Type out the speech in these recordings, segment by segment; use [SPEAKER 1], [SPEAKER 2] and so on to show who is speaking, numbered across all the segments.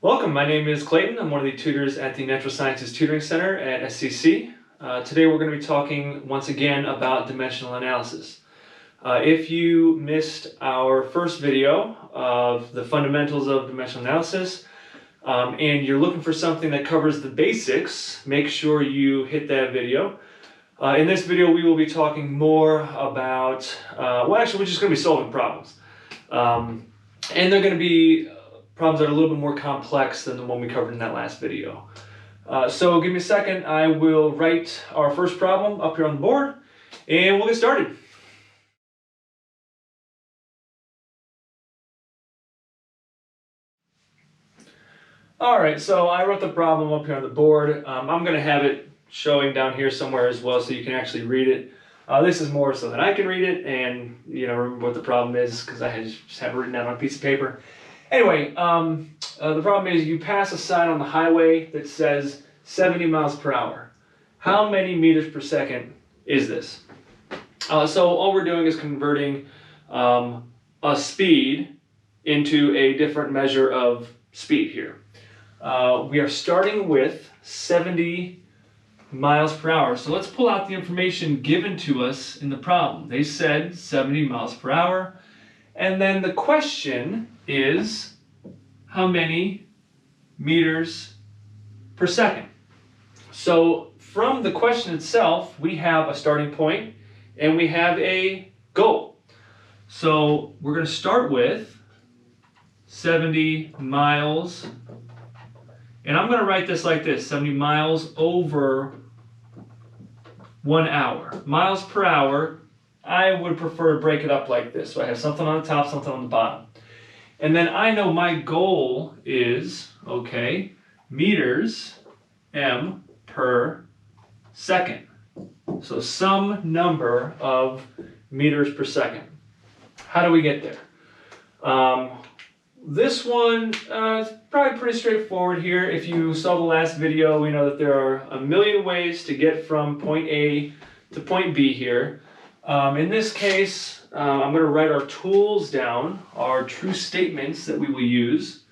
[SPEAKER 1] Welcome, my name is Clayton. I'm one of the tutors at the Natural Sciences Tutoring Center at SCC. Today we're going to be talking once again about dimensional analysis. If you missed our first video of the fundamentals of dimensional analysis and you're looking for something that covers the basics, make sure you hit that video. In this video we will be talking more about, we're just going to be solving problems. And they're going to be problems that are a little bit more complex than the one we covered in that last video. So give me a second, I will write our first problem up here on the board and we'll get started. Alright, so I wrote the problem up here on the board. I'm going to have it showing down here somewhere as well so you can actually read it. This is more so that I can read it and remember what the problem is because I just have it written down on a piece of paper. Anyway, the problem is you pass a sign on the highway that says 70 miles per hour. How many meters per second is this? So all we're doing is converting a speed into a different measure of speed here. We are starting with 70 miles per hour. So let's pull out the information given to us in the problem. They said 70 miles per hour. And then the question is, how many meters per second? So from the question itself, we have a starting point and we have a goal. So we're going to start with 70 miles. And I'm going to write this like this, 70 miles over 1 hour. Miles per hour, I would prefer to break it up like this. So I have something on the top, something on the bottom. And then I know my goal is, meters, m per second. So some number of meters per second. How do we get there? This one is probably pretty straightforward here. If you saw the last video, we know that there are a million ways to get from point A to point B here. In this case, I'm going to write our tools down, our true statements that we will use.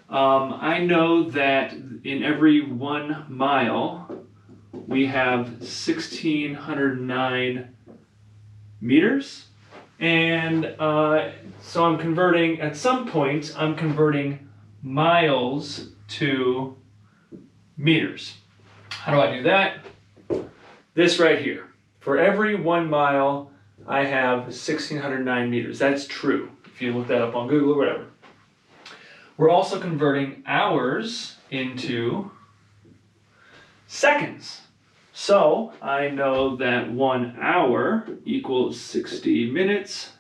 [SPEAKER 1] I know that in every 1 mile, we have 1,609 meters. And so I'm converting, at some point, I'm converting miles to meters. How do I do that? This right here. For every 1 mile, I have 1,609 meters. That's true, if you look that up on Google or whatever. We're also converting hours into seconds. So I know that 1 hour equals 60 minutes,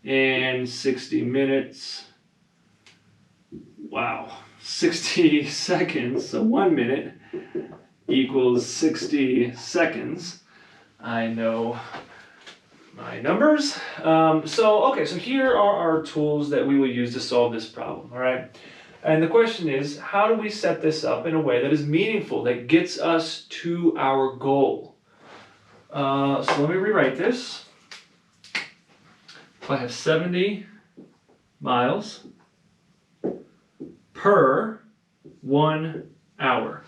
[SPEAKER 1] and 60 minutes, 60 seconds, so 1 minute equals 60 seconds. I know my numbers. So here are our tools that we will use to solve this problem, all right? And the question is, how do we set this up in a way that is meaningful, that gets us to our goal? So let me rewrite this. If I have 70 miles per 1 hour,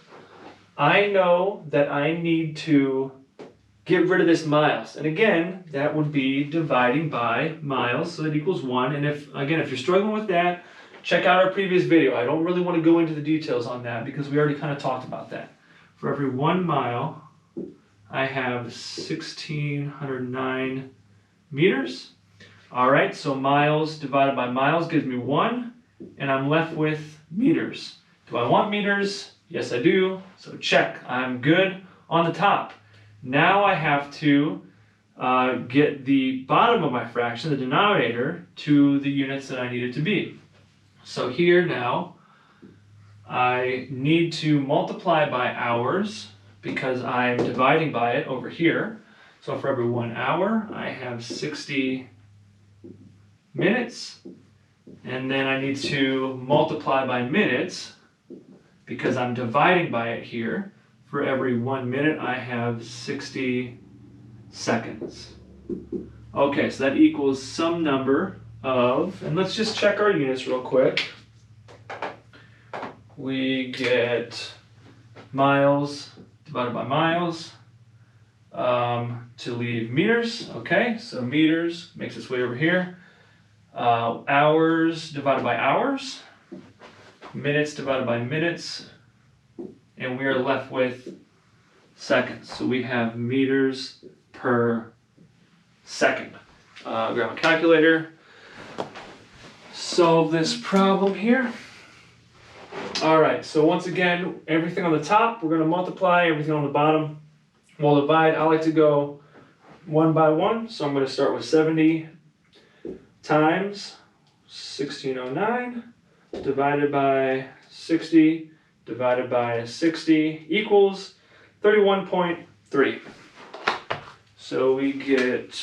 [SPEAKER 1] I know that I need to get rid of this miles. And again, that would be dividing by miles, so that equals 1. And if you're struggling with that, check out our previous video. I don't really want to go into the details on that because we already kind of talked about that. For every 1 mile, I have 1,609 meters. All right, so miles divided by miles gives me 1, and I'm left with meters. Do I want meters? Yes, I do. So check, I'm good on the top. Now I have to get the bottom of my fraction, the denominator, to the units that I need it to be. So here now, I need to multiply by hours because I'm dividing by it over here. So for every 1 hour, I have 60 minutes. And then I need to multiply by minutes because I'm dividing by it here. For every 1 minute, I have 60 seconds. Okay, so that equals some number of, and let's just check our units real quick. we get miles divided by miles to leave meters. Okay, so meters makes its way over here. Hours divided by hours, minutes divided by minutes, and we are left with seconds. So we have meters per second. Grab a calculator, solve this problem here. All right, so once again, everything on the top, we're going to multiply, everything on the bottom, we'll divide. I like to go one by one, so I'm going to start with 70 times 1609 divided by 60 divided by 60 equals 31.3. So we get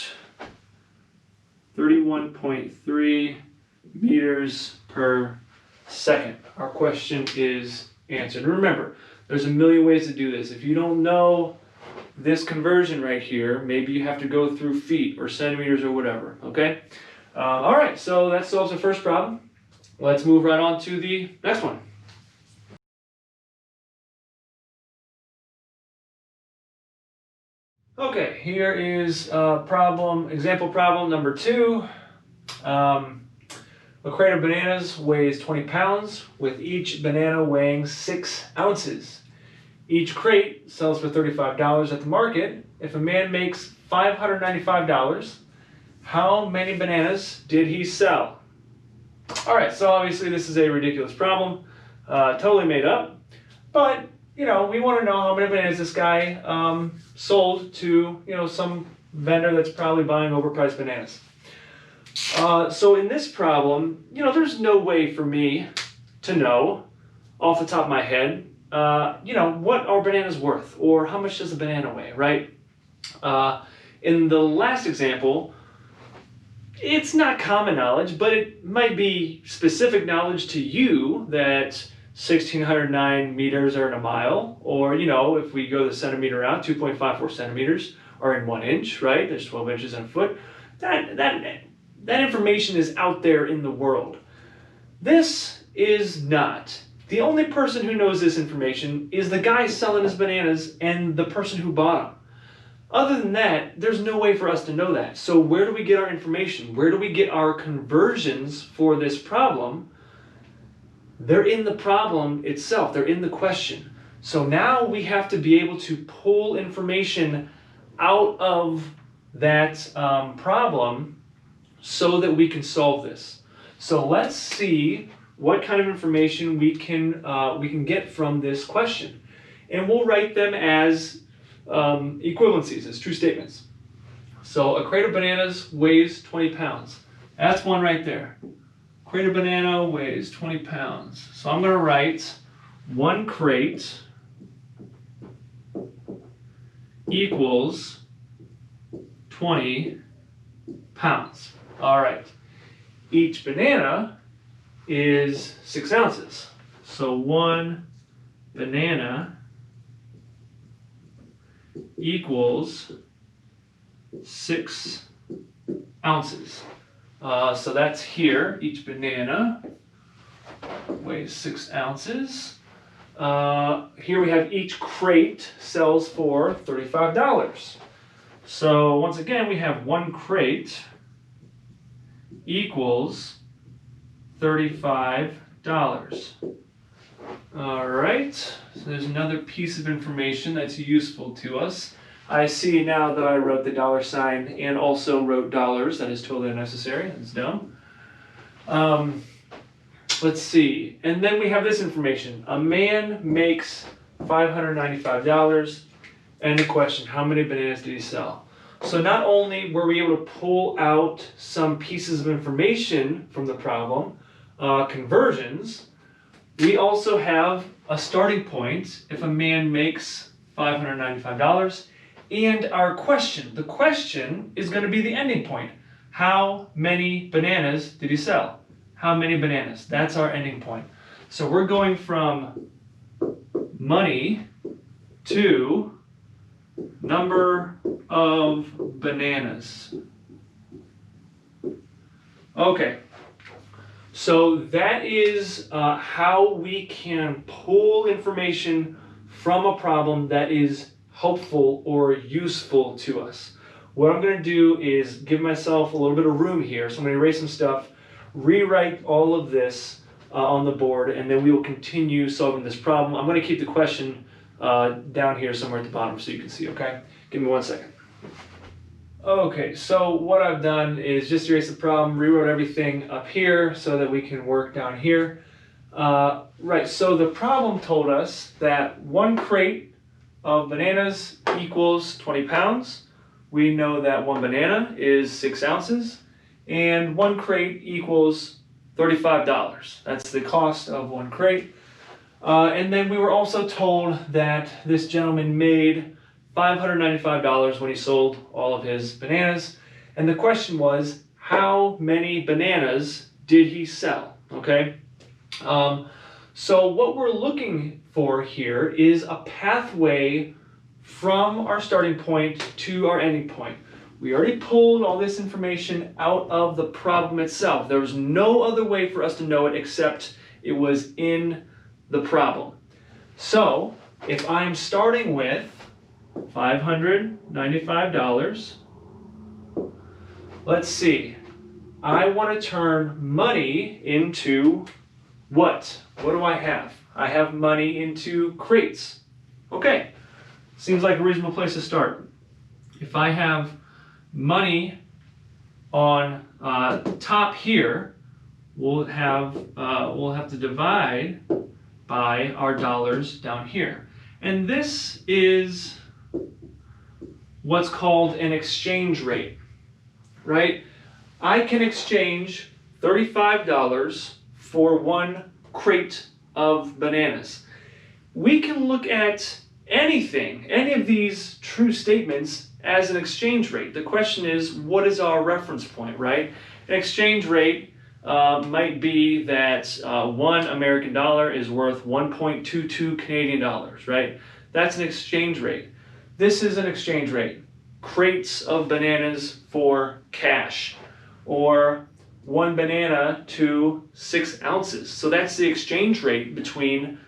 [SPEAKER 1] 31.3 meters per second. Our question is answered. Remember, there's a million ways to do this. If you don't know this conversion right here, maybe you have to go through feet or centimeters or whatever, okay? All right, so that solves the first problem. Let's move right on to the next one. Okay, here is example problem number 2. A crate of bananas weighs 20 pounds, with each banana weighing 6 ounces. Each crate sells for $35 at the market. If a man makes $595, how many bananas did he sell? All right, so obviously this is a ridiculous problem, totally made up, but we want to know how many bananas this guy sold to some vendor that's probably buying overpriced bananas. So in this problem, there's no way for me to know off the top of my head, what are bananas worth, or how much does a banana weigh, right? In the last example, it's not common knowledge, but it might be specific knowledge to you that 1609 meters are in a mile, or if we go the centimeter out, 2.54 centimeters are in 1 inch, right? There's 12 inches in a foot. That information is out there in the world. This is not. The only person who knows this information is the guy selling his bananas and the person who bought them. Other than that, there's no way for us to know that. So where do we get our information? Where do we get our conversions for this problem? They're in the problem itself. They're in the question. So now we have to be able to pull information out of that problem so that we can solve this. So let's see what kind of information we can get from this question. And we'll write them as equivalencies, as true statements. So a crate of bananas weighs 20 pounds. That's one right there. Crate of banana weighs 20 pounds. So I'm going to write 1 crate equals 20 pounds. All right. Each banana is 6 ounces. So 1 banana equals 6 ounces. So that's here. Each banana weighs 6 ounces. Here we have each crate sells for $35. So once again, we have 1 crate equals $35. All right, so there's another piece of information that's useful to us. I see now that I wrote the $sign and also wrote dollars. That is totally unnecessary. That's dumb. Let's see. And then we have this information. A man makes $595. And the question, how many bananas did he sell? So not only were we able to pull out some pieces of information from the problem, conversions, we also have a starting point if a man makes $595. And our question, the question is going to be the ending point. How many bananas did he sell? How many bananas? That's our ending point. So we're going from money to number of bananas. Okay. So So that is how we can pull information from a problem that is helpful or useful to us. What I'm going to do is give myself a little bit of room here. So I'm going to erase some stuff, rewrite all of this on the board, and then we will continue solving this problem. I'm going to keep the question down here somewhere at the bottom so you can see, okay? Give me 1 second. Okay, so what I've done is just erase the problem, rewrote everything up here so that we can work down here. Right, so the problem told us that 1 crate of bananas equals 20 pounds. We know that 1 banana is 6 ounces, and 1 crate equals $35. That's the cost of 1 crate. And then we were also told that this gentleman made $595 when he sold all of his bananas. And the question was, how many bananas did he sell? Okay. So what we're looking for here is a pathway from our starting point to our ending point. We already pulled all this information out of the problem itself. There was no other way for us to know it except it was in the problem. So if I'm starting with $595, let's see, I want to turn money into what? What do I have? I have money into crates. Okay, seems like a reasonable place to start. If I have money on top here, we'll have to divide by our dollars down here. And this is what's called an exchange rate, right? I can exchange $35 for 1 crate of bananas. We can look at anything, any of these true statements as an exchange rate. The question is, what is our reference point, right? An exchange rate might be that 1 American dollar is worth 1.22 Canadian dollars, right? That's an exchange rate. This is an exchange rate. Crates of bananas for cash, or 1 banana to 6 ounces. So that's the exchange rate between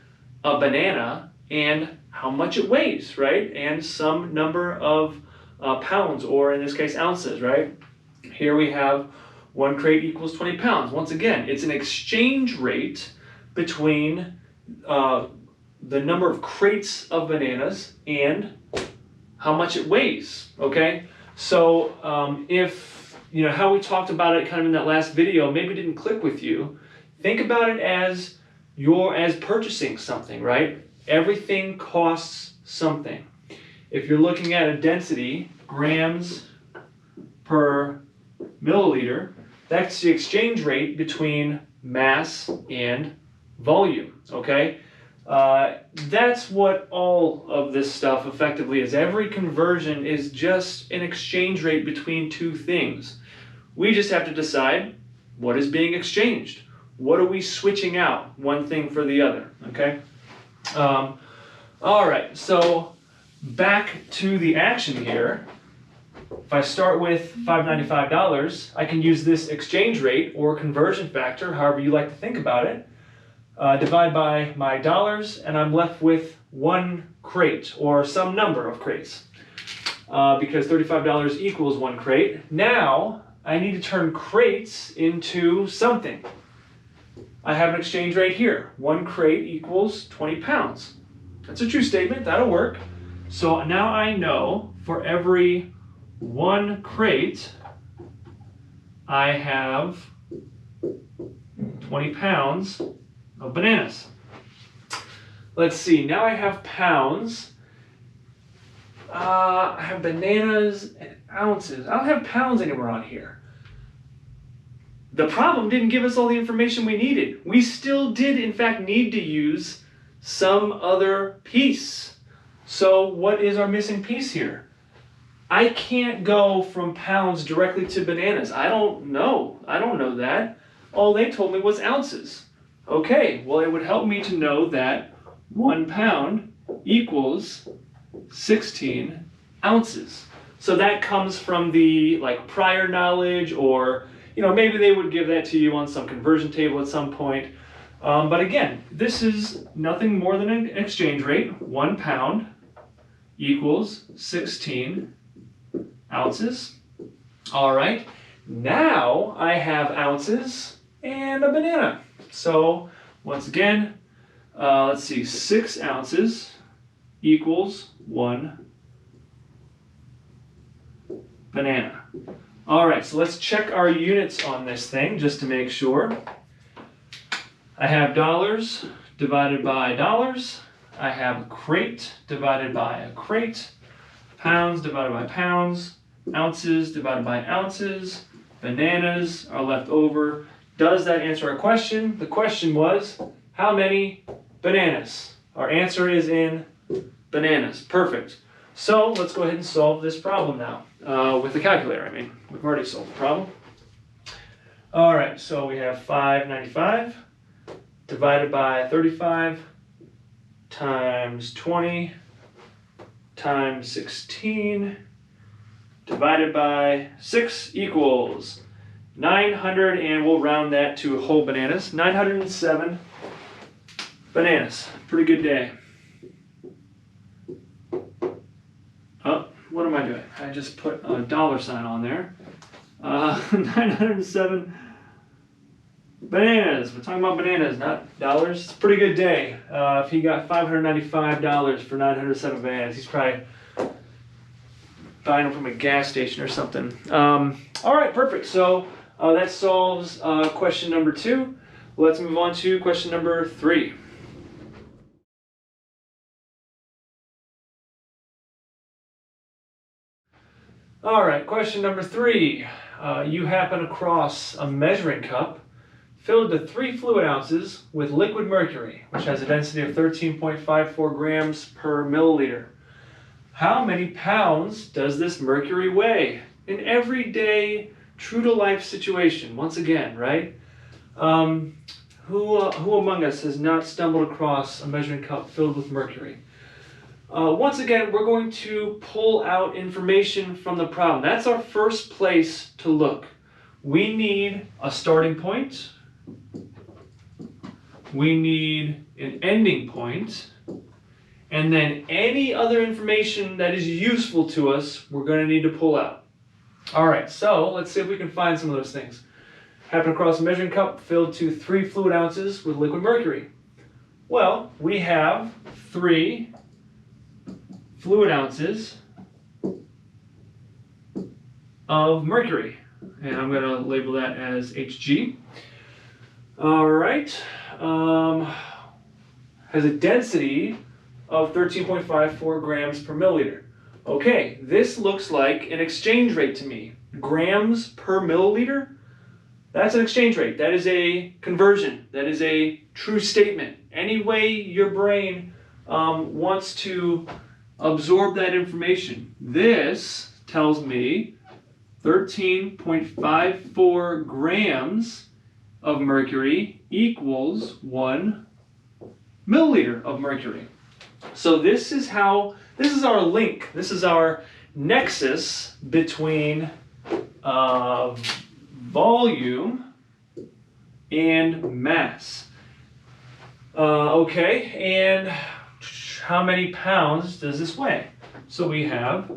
[SPEAKER 1] a banana and how much it weighs, right? And some number of pounds, or in this case ounces, right? Here we have 1 crate equals 20 pounds. Once again, it's an exchange rate between the number of crates of bananas and how much it weighs, okay? So if, you know, how we talked about it kind of in that last video maybe didn't click with you, think about it as purchasing something, right? Everything costs something. If you're looking at a density, grams per milliliter, that's the exchange rate between mass and volume, okay? That's what all of this stuff effectively is. Every conversion is just an exchange rate between 2 things. We just have to decide what is being exchanged. What are we switching out, one thing for the other, okay? All right, so back to the action here. If I start with $595, I can use this exchange rate or conversion factor, however you like to think about it, divide by my dollars, and I'm left with 1 crate, or some number of crates, because $35 equals 1 crate. Now, I need to turn crates into something. I have an exchange rate here. 1 crate equals 20 pounds. That's a true statement. That'll work. So now I know for every 1 crate, I have 20 pounds of bananas. Let's see. Now I have pounds. I have bananas and ounces. I don't have pounds anywhere on here. The problem didn't give us all the information we needed. We still did, in fact, need to use some other piece. So what is our missing piece here? I can't go from pounds directly to bananas. I don't know that. All they told me was ounces. Okay, well, it would help me to know that 1 pound equals 16 ounces. So that comes from the prior knowledge, or maybe they would give that to you on some conversion table at some point. But again, this is nothing more than an exchange rate. 1 pound equals 16 ounces. All right, now I have ounces and a banana. So once again, let's see, 6 ounces equals 1 banana. All right, so let's check our units on this thing just to make sure. I have dollars divided by dollars. I have a crate divided by a crate. Pounds divided by pounds. Ounces divided by ounces. Bananas are left over. Does that answer our question? The question was, how many bananas? Our answer is in bananas. Perfect. So let's go ahead and solve this problem now. With the calculator, I mean. We've already solved the problem. All right, so we have 595 divided by 35 times 20 times 16 divided by 6 equals 900, and we'll round that to whole bananas. 907 bananas. Pretty good day. Oh, what am I doing? I just put a $sign on there. 907 bananas. We're talking about bananas, not dollars. It's a pretty good day. If he got $595 for 907 bananas, he's probably buying them from a gas station or something. All right, perfect. So that solves question number 2. Let's move on to question number 3. All right, question number 3. You happen across a measuring cup filled to 3 fluid ounces with liquid mercury, which has a density of 13.54 grams per milliliter. How many pounds does this mercury weigh? An everyday, true-to-life situation, once again, right? Who among us has not stumbled across a measuring cup filled with mercury? Once again, we're going to pull out information from the problem. That's our first place to look. We need a starting point. We need an ending point. And then any other information that is useful to us, we're going to need to pull out. All right, so let's see if we can find some of those things. Happen across a measuring cup filled to 3 fluid ounces with liquid mercury. Well, we have 3 fluid ounces of mercury. And I'm going to label that as Hg. All right. Has a density of 13.54 grams per milliliter. Okay, this looks like an exchange rate to me. Grams per milliliter? That's an exchange rate. That is a conversion. That is a true statement. Any way your brain wants to absorb that information. This tells me 13.54 grams of mercury equals 1 milliliter of mercury. So this is our link. This is our nexus between volume and mass. Okay, and how many pounds does this weigh? So we have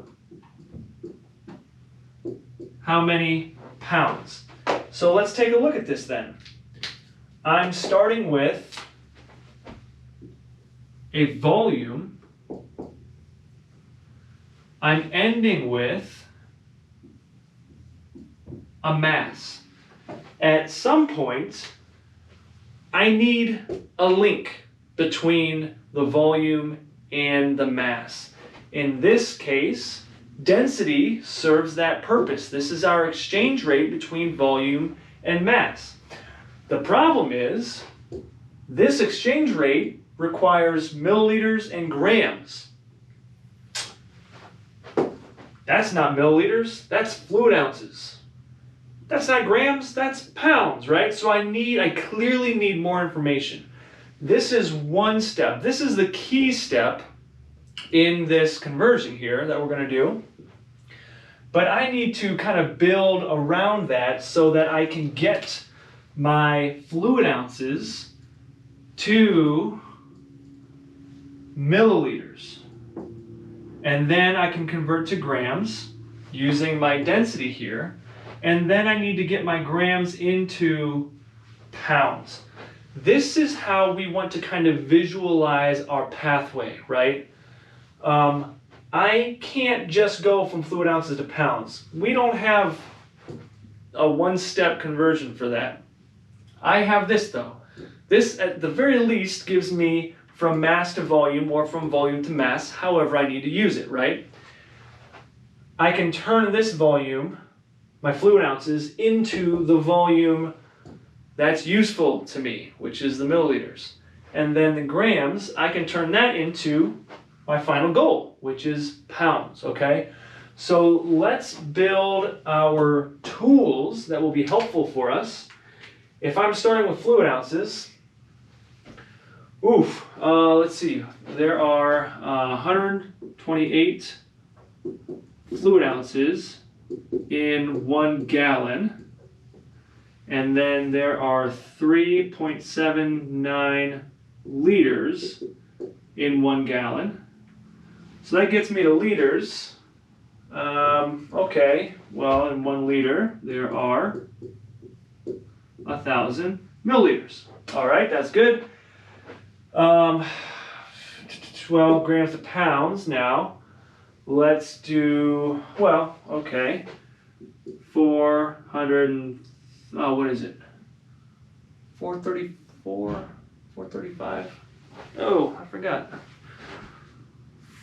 [SPEAKER 1] how many pounds. So let's take a look at this then. I'm starting with a volume. I'm ending with a mass. At some point, I need a link between the volume and the mass. In this case, density serves that purpose. This is our exchange rate between volume and mass. The problem is, this exchange rate requires milliliters and grams. That's not milliliters, that's fluid ounces. That's not grams, that's pounds, right? So I clearly need more information. This is one step. This is the key step in this conversion here that we're going to do. But I need to kind of build around that so that I can get my fluid ounces to milliliters. And then I can convert to grams using my density here. And then I need to get my grams into pounds. This is how we want to kind of visualize our pathway, right? I can't just go from fluid ounces to pounds. We don't have a one-step conversion for that. I have this though. This at the very least gives me from mass to volume or from volume to mass, however I need to use it, right? I can turn this volume, my fluid ounces, into the volume that's useful to me, which is the milliliters. And then the grams, I can turn that into my final goal, which is pounds, okay? So let's build our tools that will be helpful for us. If I'm starting with fluid ounces, let's see, there are 128 fluid ounces in 1 gallon. And then there are 3.79 liters in 1 gallon. So that gets me to liters. Okay, well, in 1 liter, there are 1,000 milliliters. All right, that's good. 12 grams to pounds now. Let's do, well, okay, 434, 435. Oh, I forgot.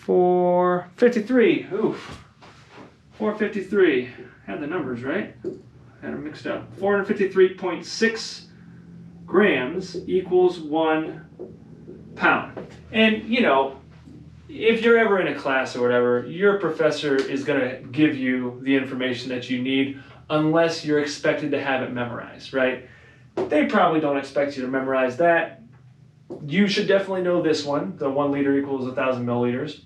[SPEAKER 1] 453. Oof. 453. Had the numbers right. Had them mixed up. 453.6 grams equals 1 pound. And you know, if you're ever in a class or whatever, your professor is going to give you the information that you need unless you're expected to have it memorized, right? They probably don't expect you to memorize that. You should definitely know this one, the 1 liter equals 1,000 milliliters.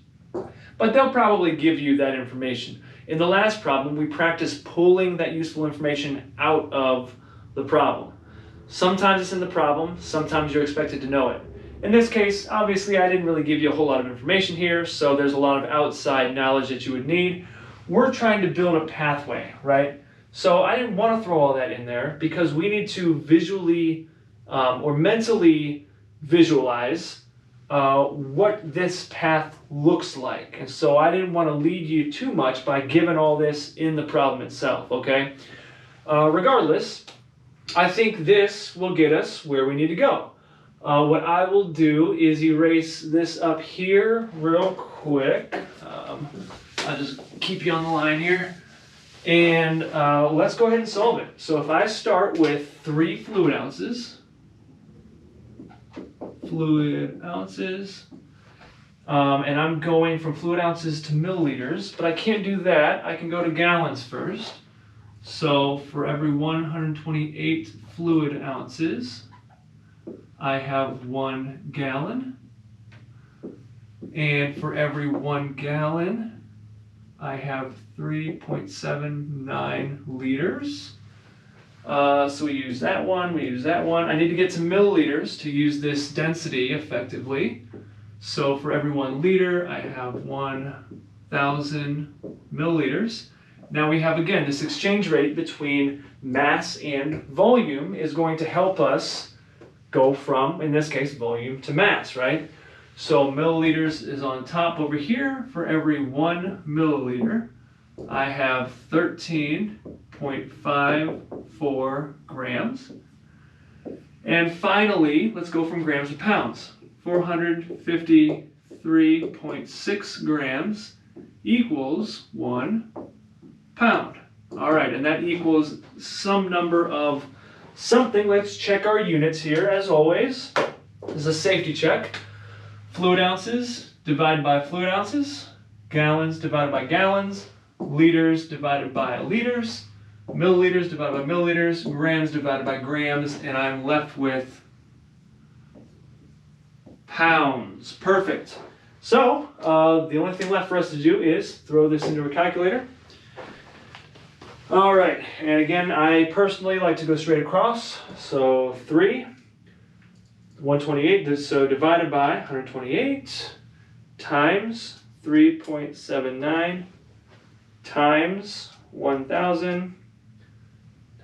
[SPEAKER 1] But they'll probably give you that information. In the last problem, we practiced pulling that useful information out of the problem. Sometimes it's in the problem, sometimes you're expected to know it. In this case, obviously I didn't really give you a whole lot of information here, so there's a lot of outside knowledge that you would need. We're trying to build a pathway, right? So I didn't want to throw all that in there because we need to visually or mentally visualize what this path looks like. And so I didn't want to lead you too much by giving all this in the problem itself, okay? Regardless, I think this will get us where we need to go. What I will do is erase this up here real quick. I'll just keep you on the line here. And let's go ahead and solve it. So if I start with 3 fluid ounces, and I'm going from fluid ounces to milliliters, but I can't do that. I can go to gallons first. So for every 128 fluid ounces, I have 1 gallon. And for every 1 gallon, I have 3.79 liters. So we use that one, we use that one. I need to get to milliliters to use this density effectively. So for every 1 liter, I have 1,000 milliliters. Now we have, again, this exchange rate between mass and volume is going to help us go from, in this case, volume to mass, right? So milliliters is on top over here. For every 1 milliliter, I have 13.54 grams. And finally, let's go from grams to pounds. 453.6 grams equals 1 pound. All right, and that equals some number of something. Let's check our units here, as always. This is a safety check. Fluid ounces divided by fluid ounces, gallons divided by gallons, liters divided by liters, milliliters divided by milliliters, grams divided by grams, and I'm left with pounds. Perfect. So the only thing left for us to do is throw this into a calculator. All right, and again, I personally like to go straight across. So 3, 128, so divided by 128 times 3.79 times 1,000,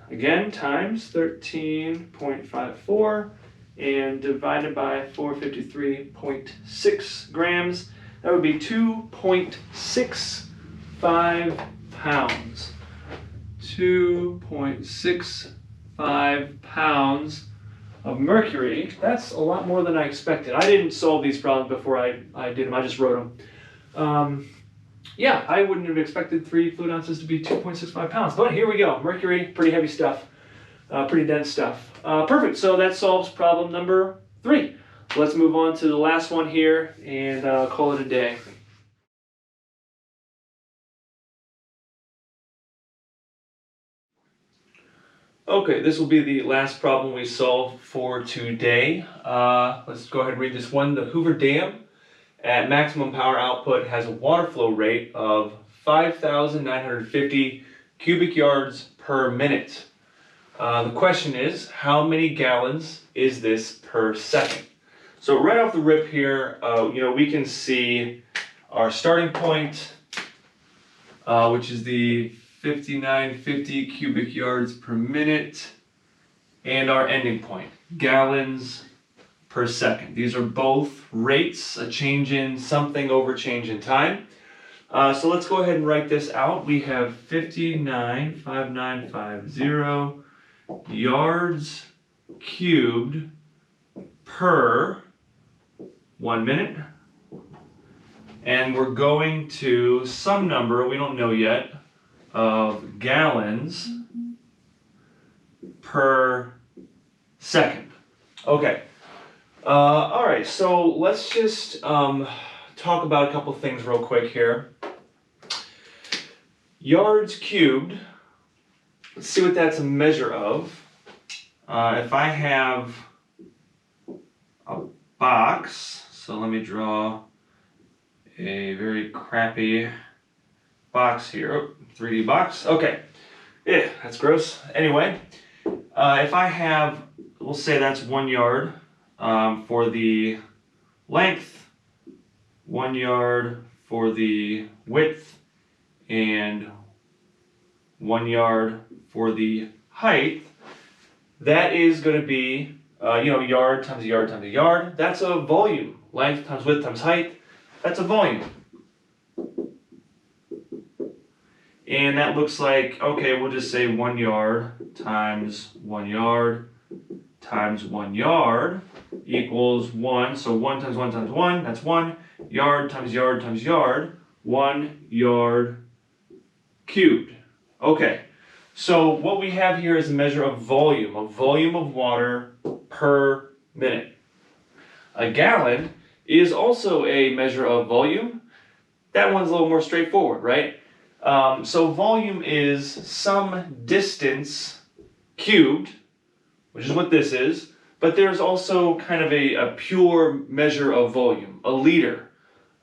[SPEAKER 1] again, times 13.54, and divided by 453.6 grams. That would be 2.65 pounds. 2.65 pounds of mercury. That's a lot more than I expected. I didn't solve these problems before I did them. I just wrote them. Yeah, I wouldn't have expected 3 fluid ounces to be 2.65 pounds. But here we go. Mercury, pretty heavy stuff. Pretty dense stuff. Perfect. So that solves problem number 3. Let's move on to the last one here and call it a day. Okay, this will be the last problem we solve for today. Let's go ahead and read this one. The Hoover Dam at maximum power output has a water flow rate of 5,950 cubic yards per minute. The question is, how many gallons is this per second? So right off the rip here, we can see our starting point, which is the 5,950 cubic yards per minute, and our ending point, gallons per second. These are both rates, a change in something over change in time. So let's go ahead and write this out. We have 59,5950 yards cubed per 1 minute. And we're going to some number, we don't know yet, of gallons per second. Okay. All right, so let's just talk about a couple things real quick here. Yards cubed, let's see what that's a measure of. If I have a box, so let me draw a very crappy box here, 3D box. Okay, yeah, that's gross. Anyway, if I have, we'll say that's 1 yard for the length, 1 yard for the width, and 1 yard for the height, that is going to be, yard times a yard times a yard. That's a volume. Length times width times height, that's a volume. And that looks like, okay, we'll just say 1 yard times 1 yard times 1 yard equals 1. So 1 times 1 times 1, that's 1. Yard times yard times yard, 1 yard cubed. Okay, so what we have here is a measure of volume of water per minute. A gallon is also a measure of volume. That one's a little more straightforward, right? So volume is some distance cubed, which is what this is, but there's also kind of a pure measure of volume, a liter,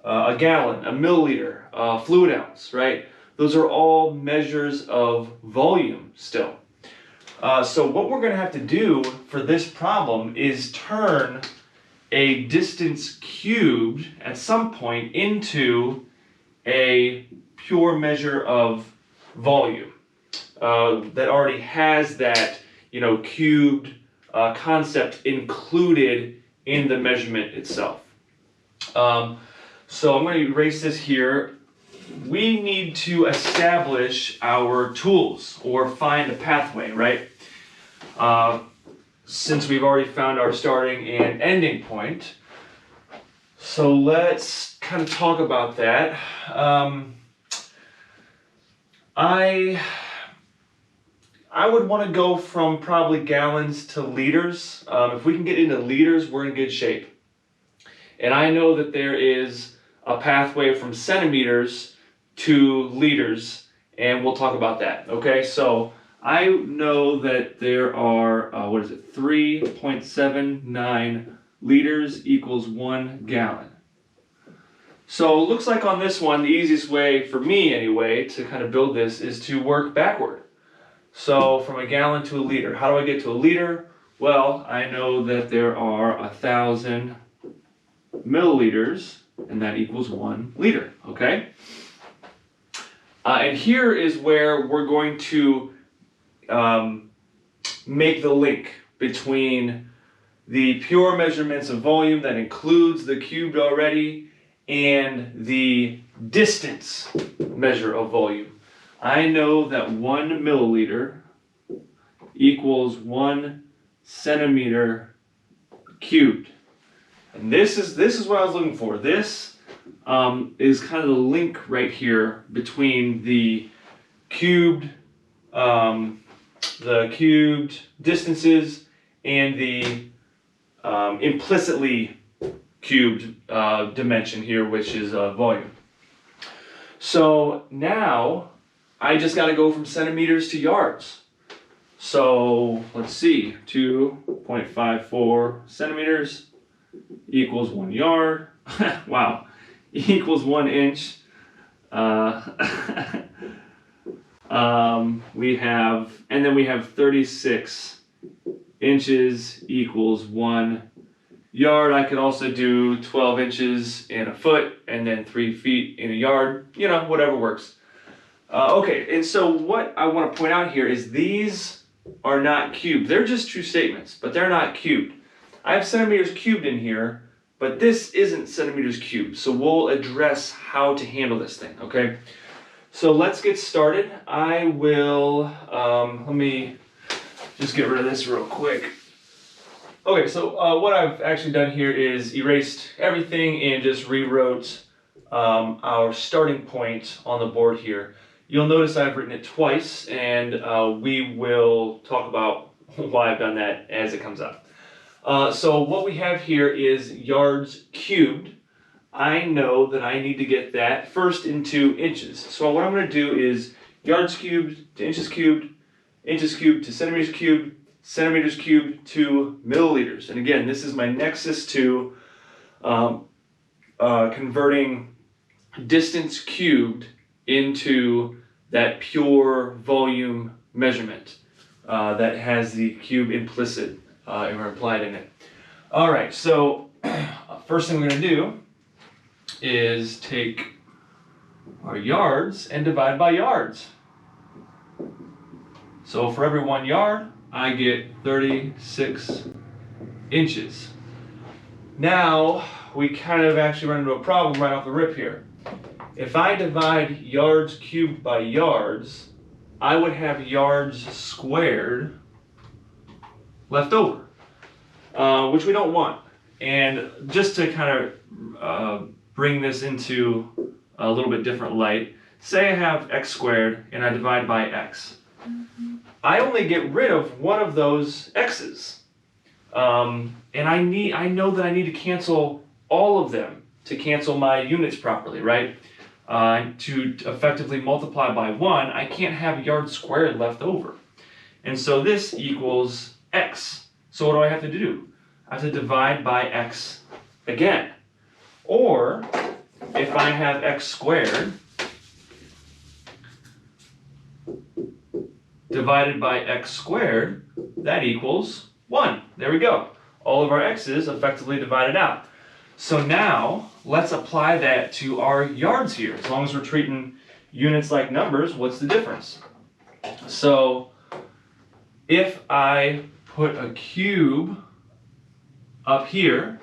[SPEAKER 1] a gallon, a milliliter, a fluid ounce, right? Those are all measures of volume still. So what we're going to have to do for this problem is turn a distance cubed at some point into a pure measure of volume that already has that, cubed concept included in the measurement itself. So I'm going to erase this here. We need to establish our tools or find a pathway, right? Since we've already found our starting and ending point. So let's kind of talk about that. I would want to go from probably gallons to liters. If we can get into liters, we're in good shape. And I know that there is a pathway from centimeters to liters, and we'll talk about that. Okay, so I know that there are, 3.79 liters equals 1 gallon. So it looks like on this one, the easiest way for me anyway to kind of build this is to work backward. So from a gallon to a liter, how do I get to a liter? Well, I know that there are 1,000 milliliters, and that equals 1 liter, okay? And here is where we're going to make the link between the pure measurements of volume that includes the cubed already and the distance measure of volume. I know that 1 milliliter equals 1 centimeter cubed. And this is what I was looking for. This is kind of the link right here between the cubed distances and the implicitly cubed dimension here, which is volume. So now I just got to go from centimeters to yards. So let's see, 2.54 centimeters equals 1 yard. Wow, equals 1 inch. We have 36 inches equals 1 yard. I could also do 12 inches in a foot and then 3 feet in a yard, you know, whatever works. Okay, and so what I want to point out here is these are not cubed. They're just true statements, but they're not cubed. I have centimeters cubed in here, but this isn't centimeters cubed. So we'll address how to handle this thing, okay? So let's get started. I will, let me just get rid of this real quick. Okay, so what I've actually done here is erased everything and just rewrote our starting point on the board here. You'll notice I've written it twice, and we will talk about why I've done that as it comes up. So what we have here is yards cubed. I know that I need to get that first into inches. So what I'm going to do is yards cubed to inches cubed to centimeters cubed to milliliters. And again, this is my nexus to converting distance cubed into that pure volume measurement that has the cube implicit or implied in it. All right, so first thing we're going to do is take our yards and divide by yards. So for every 1 yard, I get 36 inches. Now, we kind of actually run into a problem right off the rip here. If I divide yards cubed by yards, I would have yards squared left over, which we don't want. And just to kind of bring this into a little bit different light, say I have x squared and I divide by x. I only get rid of one of those x's. And I know that I need to cancel all of them to cancel my units properly, right? To effectively multiply by 1, I can't have yards squared left over. And so this equals x. So what do I have to do? I have to divide by x again. Or, if I have x squared divided by x squared, that equals 1. There we go. All of our x's effectively divided out. So now, let's apply that to our yards here. As long as we're treating units like numbers, what's the difference? So, if I put a cube up here,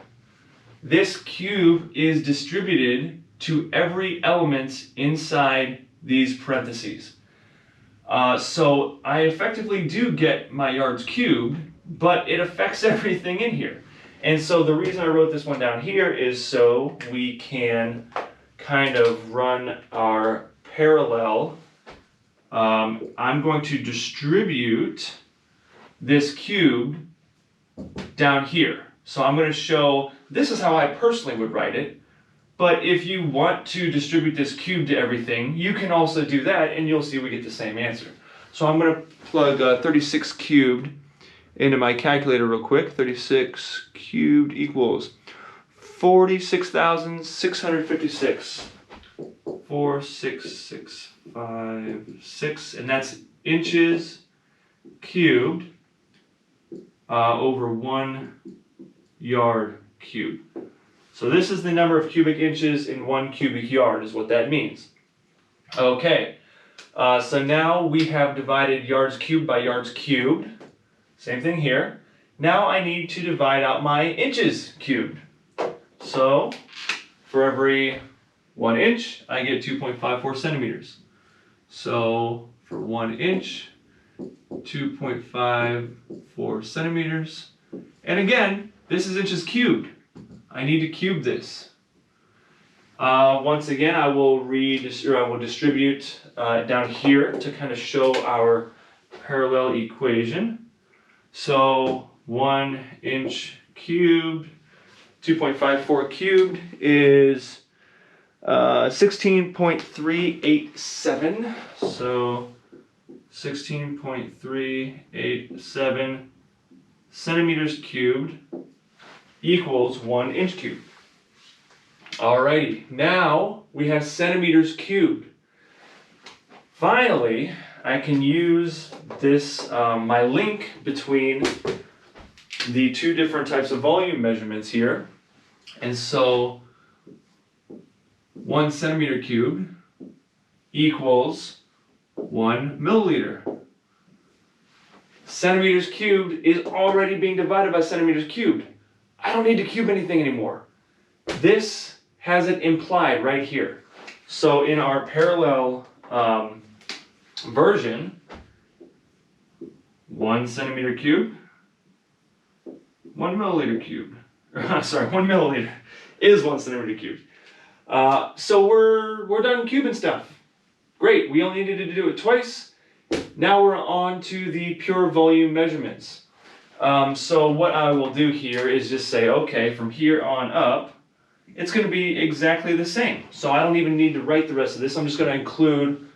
[SPEAKER 1] this cube is distributed to every element inside these parentheses. So I effectively do get my yards cubed, but it affects everything in here. And so the reason I wrote this one down here is so we can kind of run our parallel. I'm going to distribute this cube down here. So I'm going to show, this is how I personally would write it, but if you want to distribute this cube to everything, you can also do that, and you'll see we get the same answer. So I'm going to plug 36 cubed into my calculator real quick. 36 cubed equals 46,656. 46656, and that's inches cubed over 1 yard cubed. So this is the number of cubic inches in 1 cubic yard is what that means. Okay, so now we have divided yards cubed by yards cubed. Same thing here. Now I need to divide out my inches cubed. So for every 1 inch, I get 2.54 centimeters. So for 1 inch, 2.54 centimeters. And again, this is inches cubed. I need to cube this. Once again, I will distribute down here to kind of show our parallel equation. So 1 inch cubed, 2.54 cubed is 16.387. So 16.387 centimeters cubed equals 1 inch cubed. Alrighty, now we have centimeters cubed. Finally, I can use this, my link between the two different types of volume measurements here. And so 1 centimeter cubed equals 1 milliliter. Centimeters cubed is already being divided by centimeters cubed. I don't need to cube anything anymore. This has it implied right here. So in our parallel version, 1 centimeter cubed, 1 milliliter cubed. Sorry, 1 milliliter is 1 centimeter cubed. So we're done cubing stuff. Great, we only needed to do it twice. Now we're on to the pure volume measurements. So what I will do here is just say, okay, from here on up, it's going to be exactly the same. So I don't even need to write the rest of this. I'm just going to include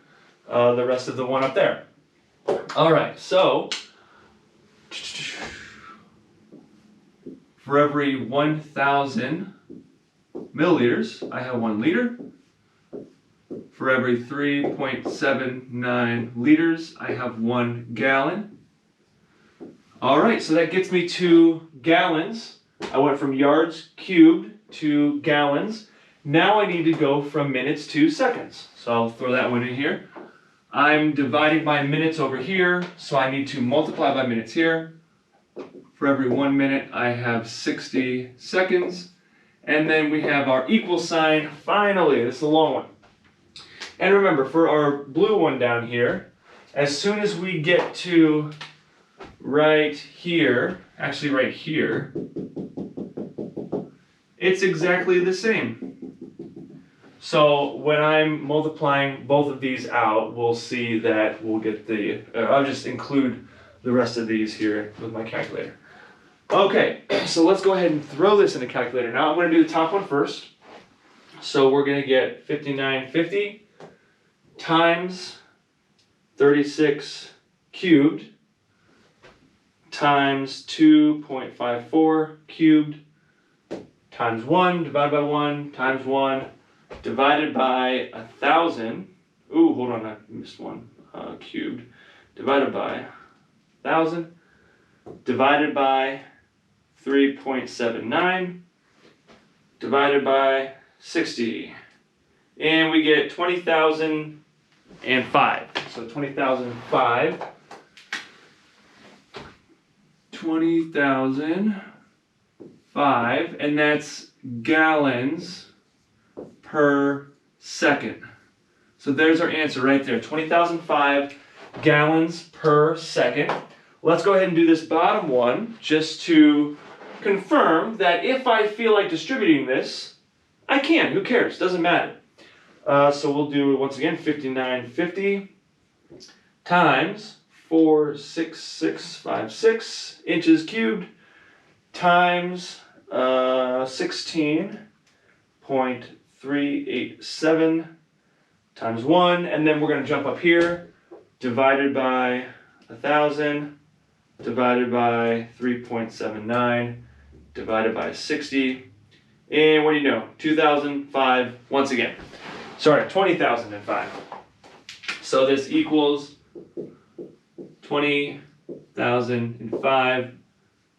[SPEAKER 1] the rest of the one up there. All right, so for every 1,000 milliliters, I have 1 liter. For every 3.79 liters, I have 1 gallon. All right, so that gets me to gallons. I went from yards cubed to gallons. Now I need to go from minutes to seconds. So I'll throw that one in here. I'm dividing my minutes over here, so I need to multiply by minutes here. For every 1 minute, I have 60 seconds. And then we have our equal sign. Finally, this is a long one. And remember, for our blue one down here, as soon as we get to right here, actually right here, it's exactly the same. So when I'm multiplying both of these out, we'll see that we'll get the, I'll just include the rest of these here with my calculator. Okay, so let's go ahead and throw this in the calculator. Now I'm going to do the top one first. So we're going to get 5950 times 36 cubed times 2.54 cubed times 1 divided by 1 times 1 divided by 1,000. Ooh, hold on, I missed one. Cubed divided by 1,000 divided by 3.79 divided by 60. And we get 20,005. So 20,005. 20,005, and that's gallons per second. So there's our answer right there, 20,005 gallons per second. Let's go ahead and do this bottom one just to confirm that if I feel like distributing this, I can. Who cares? Doesn't matter. So we'll do, once again, 5950 times 46656 inches cubed times 16.387 times 1, and then we're going to jump up here, divided by 1,000, divided by 3.79, divided by 60, and what do you know, 2005 once again. Sorry, 20,005. So this equals 20,005 1,005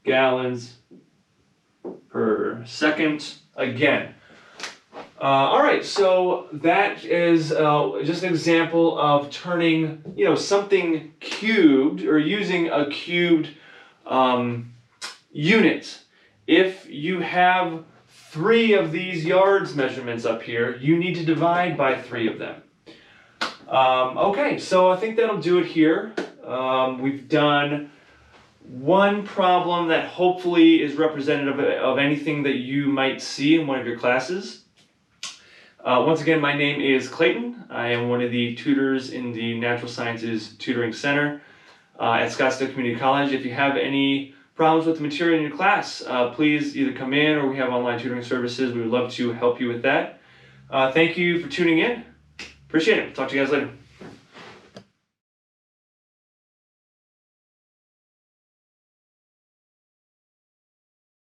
[SPEAKER 1] gallons per second again. All right, so that is just an example of turning, something cubed or using a cubed unit. If you have 3 of these yards measurements up here, you need to divide by 3 of them. Okay, so I think that'll do it here. We've done one problem that hopefully is representative of anything that you might see in one of your classes. Once again, my name is Clayton. I am one of the tutors in the Natural Sciences Tutoring Center at Scottsdale Community College. If you have any problems with the material in your class, please either come in or we have online tutoring services. We would love to help you with that. Thank you for tuning in. Appreciate it. Talk to you guys later.